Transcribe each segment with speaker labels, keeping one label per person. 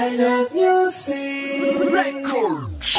Speaker 1: I love music Records.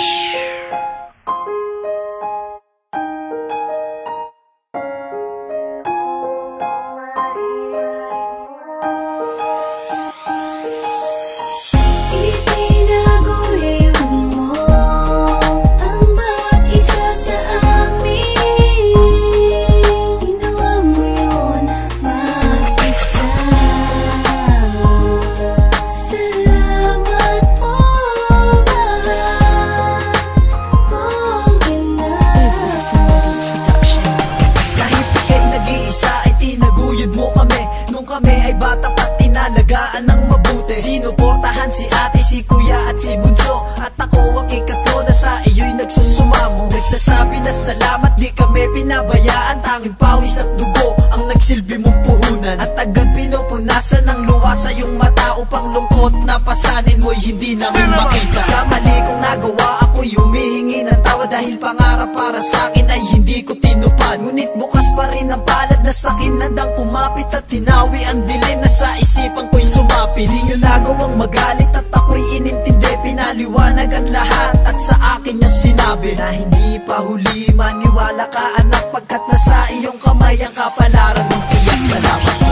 Speaker 2: Kami ay bata pa tinalagaan ng mabuti. Sinuportahan si ate, si kuya at si bunso. At ako ang ikatlo na sa iyo'y nagsusumamo. Nagsasabi na salamat, di kami pinabayaan. Tanging pawis at dugo ang nagsilbi mong puhunan. At agad pinupunasan ng luwa sa iyong mata upang lungkot na pasanin mo'y hindi namin makita. Sa mali kong nagawa ako'y humihingi ng tawa, dahil pangarap para sa'kin ay hindi ko tinupad. Ngunit bukas pa rin ang palad na sa'kin, nandang kumapit at tinawi ang dilim na sa isipan ko'y sumapi. Di nyo nagawang magalit at ako'y inintindi. Pinaliwanag ang lahat at sa akin niya sinabi na hindi pa huli. Maniwala ka anak, pagkat nasa iyong kamay ang kapalaran ng tiyak. Salamat po.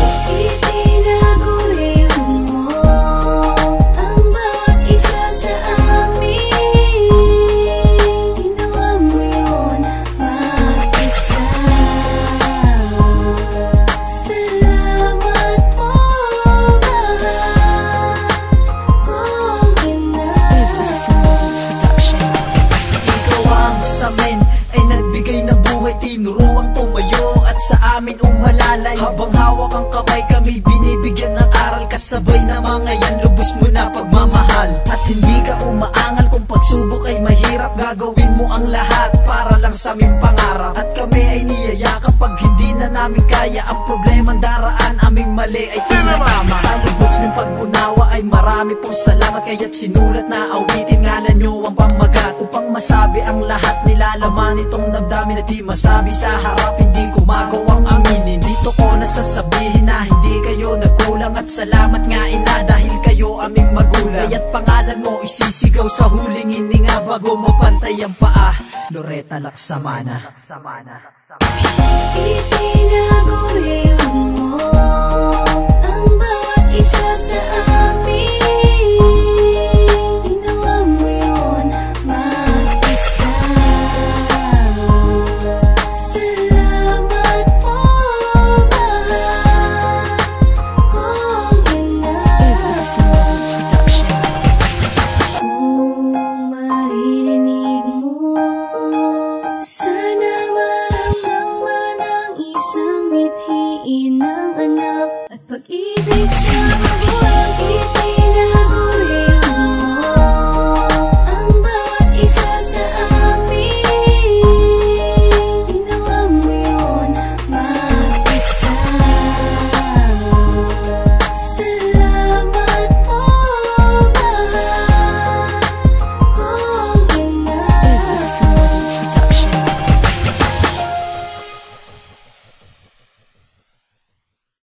Speaker 2: Tinuruang tumayo at sa amin umalalay. Habang hawak ang kamay kami binibigyan ng aral. Kasabay na mga yan lubos mo na pagmamahal. At hindi ka umaangal kung pagsubok ay mahirap. Gagawin mo ang lahat para lang sa aming pangarap. At kami ay niyayakap pag hindi na namin kaya. Ang problemang daraan aming mali ay tinatama. Sa lubos ng pag-unawa ay marami pong salamat. Kaya't sinulat na awitin ngalan nyo ang pamagat. Upang masabi ang lahat nilalaman itong damdamin na di masabi sa harap. Hindi ko magawang aminin. Dito ko nasasabihin na hindi kayo nagkulang. At salamat nga ina dahil kayo aming magulang. Kaya't pangalan mo isisigaw sa huling hininga bago mapantay ang paa. Loretta Laksamana.
Speaker 3: Itinaguyod mo ang bawat isa sa amin. Ginawa mo yun mag-isa. Salamat po mahal kong ina. Kung maririnig mo, sana maramdaman ang isang mithiin ng anak at pag-ibig sa